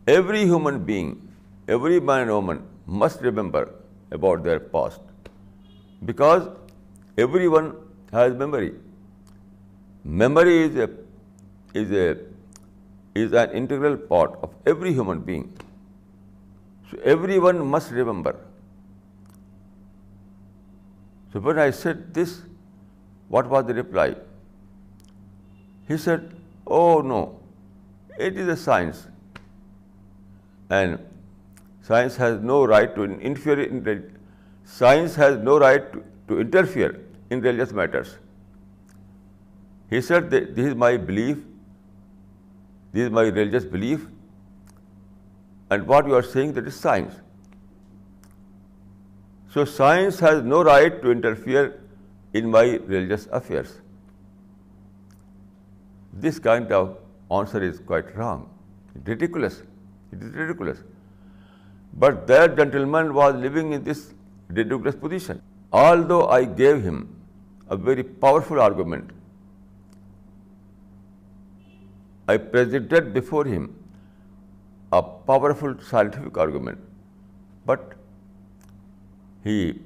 Every human being, every man and woman must remember about their past, because everyone has memory. Memory is an integral part of every human being. So everyone must remember. So when I said this, what was the reply? He said, "Oh no, it is a science, and science has no right to interfere in science has no right to interfere in religious matters." He said that this is my belief, this is my religious belief, and what you are saying, that is science. So science has no right to interfere in my religious affairs. This kind of answer is quite wrong, ridiculous. It is ridiculous. But that gentleman was living in this ridiculous position. Although I gave him a very powerful argument, I presented before him a powerful scientific argument, but he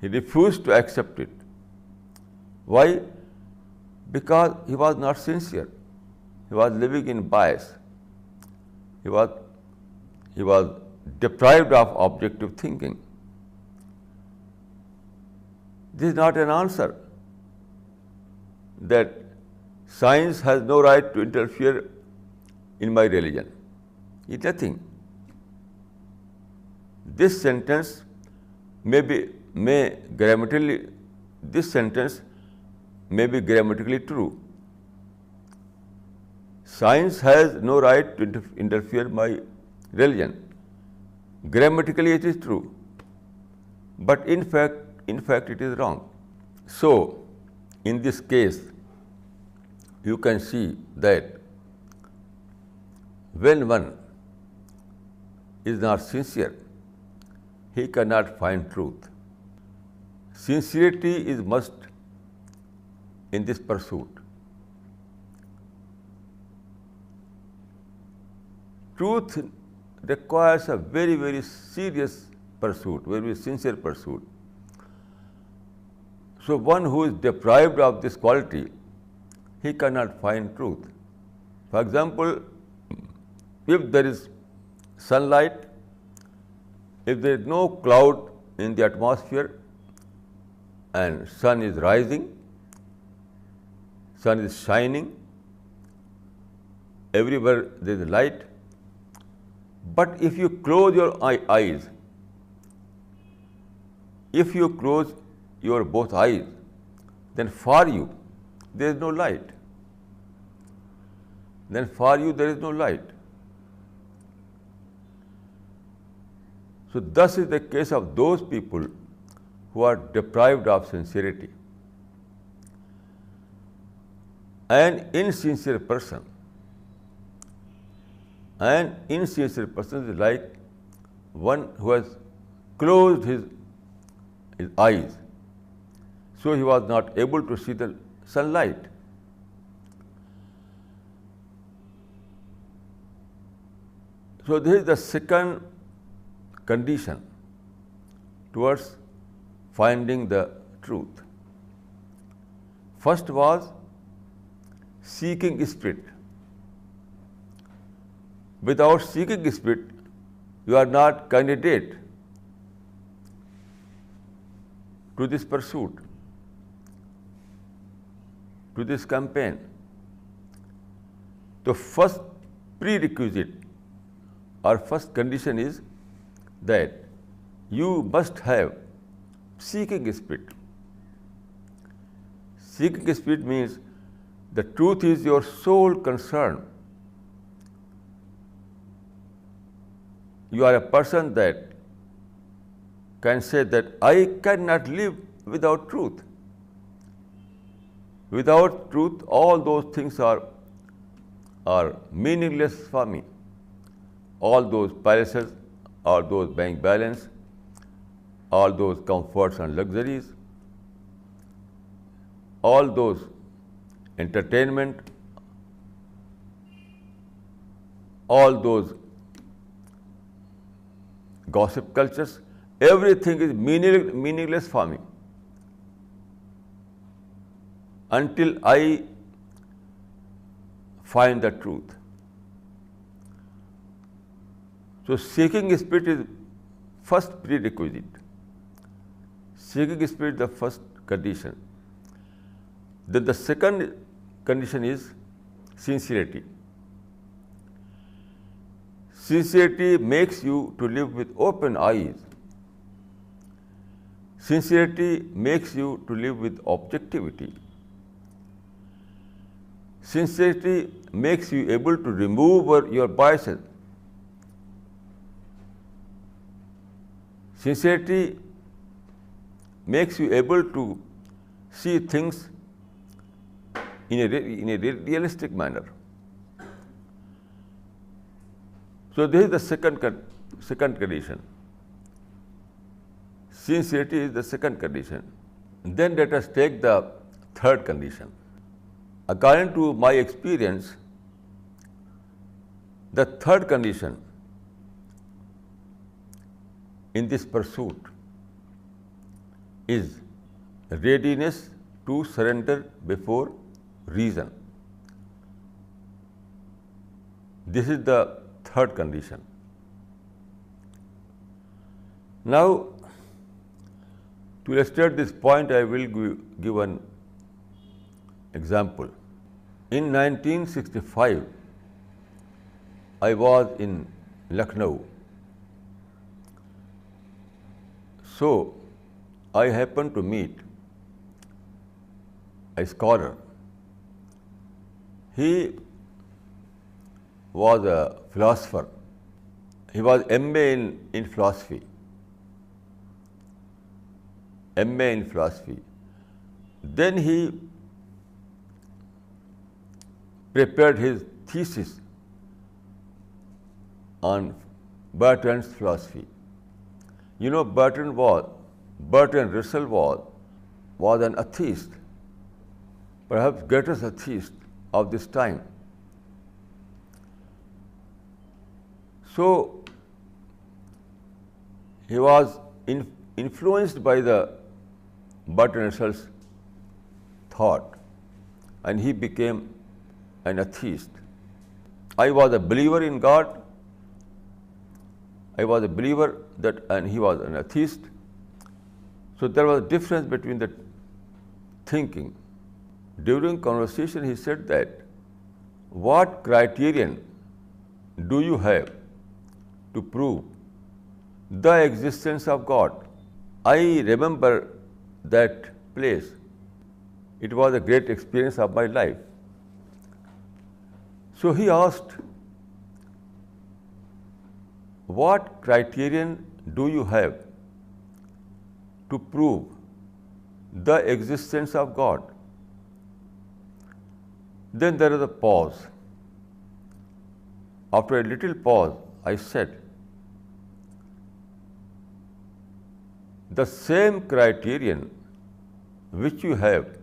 refused to accept it. Why? Because he was not sincere. He was living in bias. He was deprived of objective thinking. This is not an answer, that science has no right to interfere in my religion. It's nothing. This sentence may be grammatically true. Science has no right to interfere in my religion. Grammatically it is true, but in fact it is wrong. So, in this case, you can see that when one is not sincere, he cannot find truth. Sincerity is must in this pursuit. Truth requires a very, very serious pursuit, very sincere pursuit. So one who is deprived of this quality, he cannot find truth. For example, if there is sunlight, if there is no cloud in the atmosphere and sun is rising, sun is shining, everywhere there is light, but if you close your eyes, if you close your both eyes, then for you there is no light. Then for you there is no light. So thus is the case of those people who are deprived of sincerity. An insincere person is like one who has closed his eyes, so he was not able to see the sunlight. So this is the second condition towards finding the truth. First was seeking spirit. Without seeking spirit, you are not candidate to this pursuit, to this campaign. The first prerequisite or first condition is that you must have seeking spirit. Seeking spirit means the truth is your sole concern. You are a person that can say that I cannot live without truth. Without truth, all those things are meaningless for me. All those palaces, all those bank balance, all those comforts and luxuries, all those entertainment, all those gossip cultures. Everything is meaningless for me until I find the truth. So seeking spirit is first prerequisite. Seeking spirit is the first condition. Then the second condition is sincerity. Sincerity makes you to live with open eyes. Sincerity makes you to live with objectivity. Sincerity makes you able to remove your biases. Sincerity makes you able to see things in a realistic manner. So this is the second condition. Sincerity is the second condition. Then let us take the third condition. According to my experience, the third condition in this pursuit is readiness to surrender before reason. This is the third condition. Now, to illustrate this point, I will give an example. In 1965, I was in Lucknow. So, I happened to meet a scholar. He was a philosopher. He was MA in philosophy. MA in philosophy. Then he prepared his thesis on Bertrand's philosophy. You know, Bertrand Russell was an atheist, perhaps greatest atheist of this time. So he was influenced by the Bertrand Russell's thought, and he became an atheist. I was a believer in God. I was a believer and he was an atheist. So there was a difference between the thinking. During conversation, he said that, what criterion do you have to prove the existence of God? I remember that place. It was a great experience of my life. So he asked, what criterion do you have to prove the existence of God? Then there is a pause. After a little pause, I said, the same criterion which you have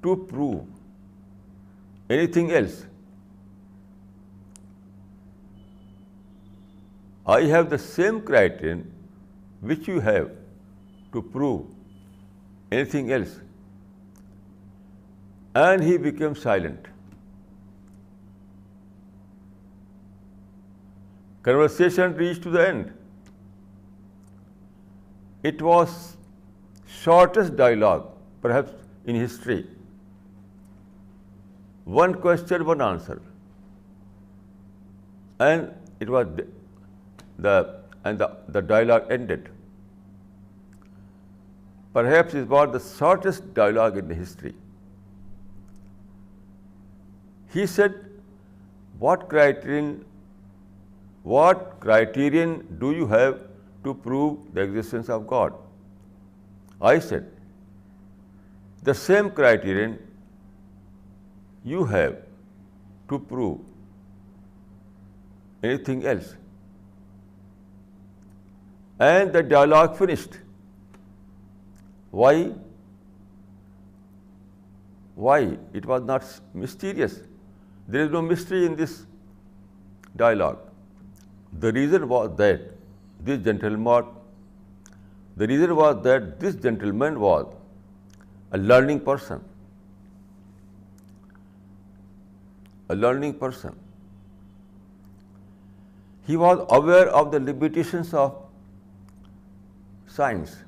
to prove anything else, I have the same criterion which you have to prove anything else. And he became silent. Conversation reached to the end. It was shortest dialogue, perhaps in history. One question, one answer. And it was the dialogue ended. Perhaps it was the shortest dialogue in the history. He said, what criterion do you have to prove the existence of God? I said, the same criterion you have to prove anything else. And the dialogue finished. Why? Why? It was not mysterious. There is no mystery in this dialogue. The reason was that this gentleman was a learning person. He was aware of the limitations of science.